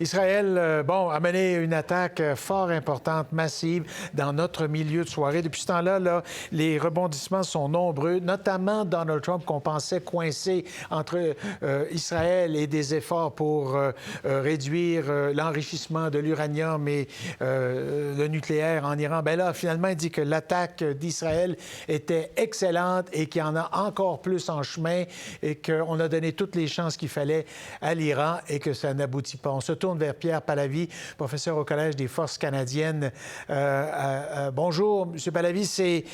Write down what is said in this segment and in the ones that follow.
Israël, a mené une attaque fort importante, massive, dans notre milieu de soirée. Depuis ce temps-là, les rebondissements sont nombreux, notamment Donald Trump, qu'on pensait coincé entre Israël et des efforts pour réduire l'enrichissement de l'uranium et le nucléaire en Iran. Bien là, finalement, il dit que l'attaque d'Israël était excellente et qu'il y en a encore plus en chemin et qu'on a donné toutes les chances qu'il fallait à l'Iran et que ça n'aboutit pas. On se tourne vers Pierre Pallavi, professeur au Collège des Forces canadiennes. Bonjour, M. Pallavi. C'est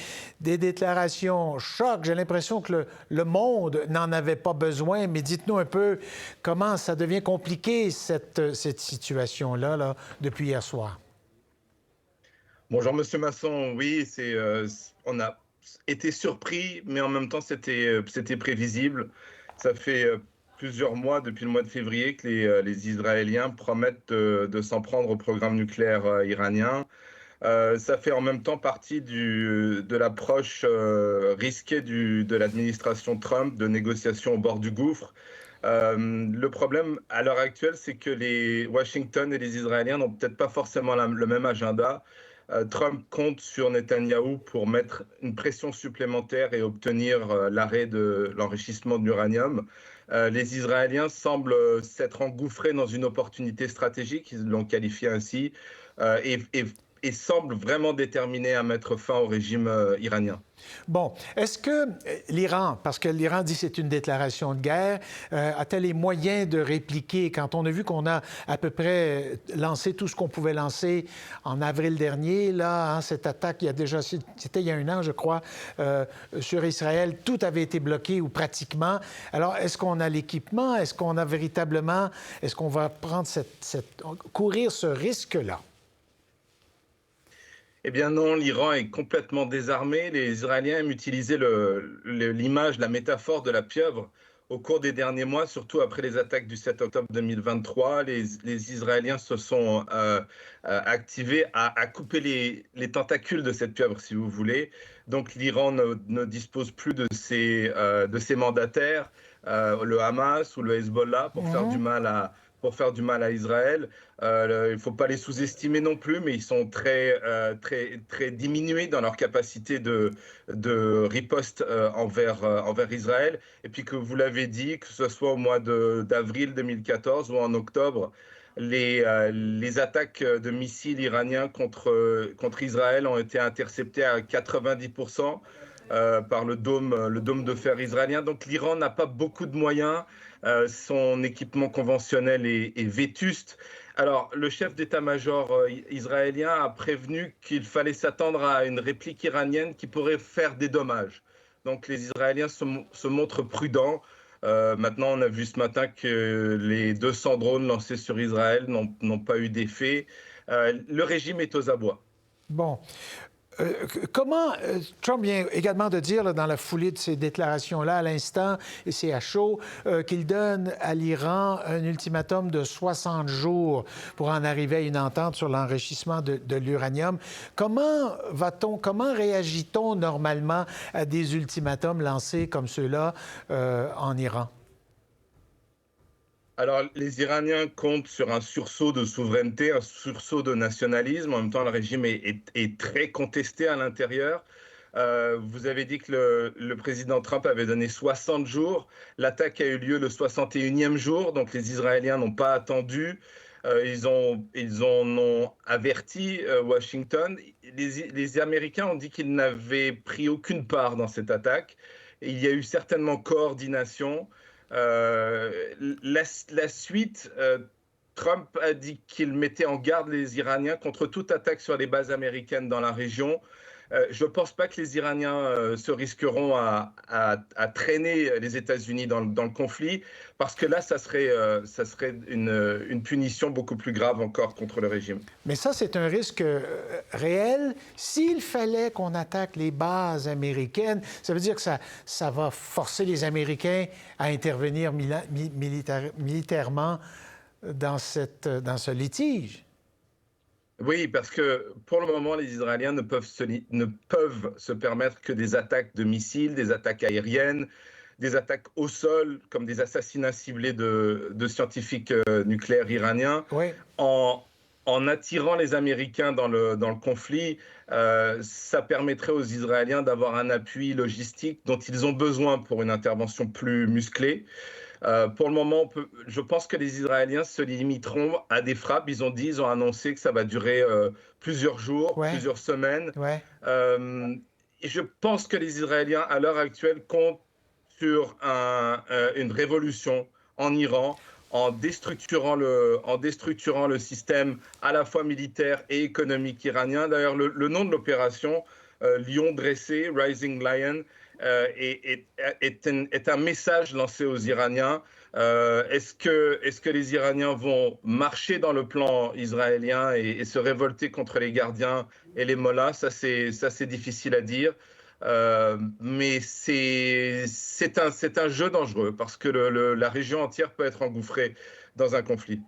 des déclarations choc. J'ai l'impression que le monde n'en avait pas besoin, mais dites-nous un peu comment ça devient compliqué, cette situation-là, depuis hier soir. Bonjour, Monsieur Masson. Oui, on a été surpris, mais en même temps, c'était prévisible. Ça fait plusieurs mois, depuis le mois de février, que les Israéliens promettent de s'en prendre au programme nucléaire iranien. Ça fait en même temps partie de l'approche risquée de l'administration Trump de négociations au bord du gouffre. Le problème à l'heure actuelle, c'est que les Washington et les Israéliens n'ont peut-être pas forcément le même agenda. Trump compte sur Netanyahou pour mettre une pression supplémentaire et obtenir l'arrêt de l'enrichissement de l'uranium. Les Israéliens semblent s'être engouffrés dans une opportunité stratégique, ils l'ont qualifié ainsi, et semblent vraiment déterminés à mettre fin au régime iranien. Bon, est-ce que l'Iran, parce que l'Iran dit que c'est une déclaration de guerre, a-t-elle les moyens de répliquer quand on a vu qu'on a à peu près lancé tout ce qu'on pouvait lancer en avril dernier, là, cette attaque, c'était il y a un an, je crois, sur Israël, tout avait été bloqué ou pratiquement. Alors, est-ce qu'on a l'équipement? Est-ce qu'on va prendre courir ce risque-là? Eh bien non, l'Iran est complètement désarmé. Les Israéliens aiment utiliser l'image, la métaphore de la pieuvre. Au cours des derniers mois, surtout après les attaques du 7 octobre 2023, les Israéliens se sont activés à couper les tentacules de cette pieuvre, si vous voulez. Donc l'Iran ne dispose plus de ses mandataires, le Hamas ou le Hezbollah, pour faire du mal à Israël. Il ne faut pas les sous-estimer non plus, mais ils sont très diminués dans leur capacité de riposte envers Israël. Et puis que vous l'avez dit, que ce soit au mois d'avril 2014 ou en octobre, les attaques de missiles iraniens contre Israël ont été interceptées à 90%. Par le dôme de fer israélien. Donc l'Iran n'a pas beaucoup de moyens. Son équipement conventionnel est vétuste. Alors, le chef d'état-major israélien a prévenu qu'il fallait s'attendre à une réplique iranienne qui pourrait faire des dommages. Donc, les Israéliens se montrent prudents. Maintenant, on a vu ce matin que les 200 drones lancés sur Israël n'ont pas eu d'effet. Le régime est aux abois. Bon. Comment Trump vient également de dire, là, dans la foulée de ces déclarations-là, à l'instant, et c'est à chaud, qu'il donne à l'Iran un ultimatum de 60 jours pour en arriver à une entente sur l'enrichissement de l'uranium. Comment réagit-on normalement à des ultimatums lancés comme ceux-là en Iran? Alors, les Iraniens comptent sur un sursaut de souveraineté, un sursaut de nationalisme. En même temps, le régime est très contesté à l'intérieur. Vous avez dit que le président Trump avait donné 60 jours. L'attaque a eu lieu le 61e jour, donc les Israéliens n'ont pas attendu. Ils en ont averti Washington. Les Américains ont dit qu'ils n'avaient pris aucune part dans cette attaque. Et il y a eu certainement coordination. La suite, Trump a dit qu'il mettait en garde les Iraniens contre toute attaque sur les bases américaines dans la région. Je ne pense pas que les Iraniens se risqueront à traîner les États-Unis dans le conflit, parce que là, ça serait une punition beaucoup plus grave encore contre le régime. Mais ça, c'est un risque réel. S'il fallait qu'on attaque les bases américaines, ça veut dire que ça va forcer les Américains à intervenir militairement dans ce litige. Oui, parce que pour le moment, les Israéliens ne peuvent se permettre que des attaques de missiles, des attaques aériennes, des attaques au sol, comme des assassinats ciblés de scientifiques nucléaires iraniens, Oui. en attirant les Américains dans le conflit, ça permettrait aux Israéliens d'avoir un appui logistique dont ils ont besoin pour une intervention plus musclée. Pour le moment, je pense que les Israéliens se limiteront à des frappes. Ils ont annoncé que ça va durer plusieurs jours, Ouais. plusieurs semaines. Ouais. Et je pense que les Israéliens, à l'heure actuelle, comptent sur une révolution en Iran en déstructurant le système à la fois militaire et économique iranien. D'ailleurs, le nom de l'opération, Lion dressé, Rising Lion, est un message lancé aux Iraniens. Est-ce que les Iraniens vont marcher dans le plan israélien et se révolter contre les gardiens et les mollahs? Ça, c'est difficile à dire. Mais c'est un jeu dangereux parce que la région entière peut être engouffrée dans un conflit.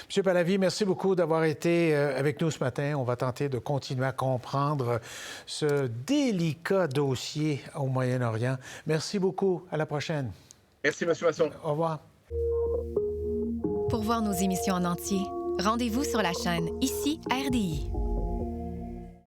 Monsieur Pahlavi, merci beaucoup d'avoir été avec nous ce matin. On va tenter de continuer à comprendre ce délicat dossier au Moyen-Orient. Merci beaucoup. À la prochaine. Merci, M. Masson. Au revoir. Pour voir nos émissions en entier, rendez-vous sur la chaîne Ici RDI.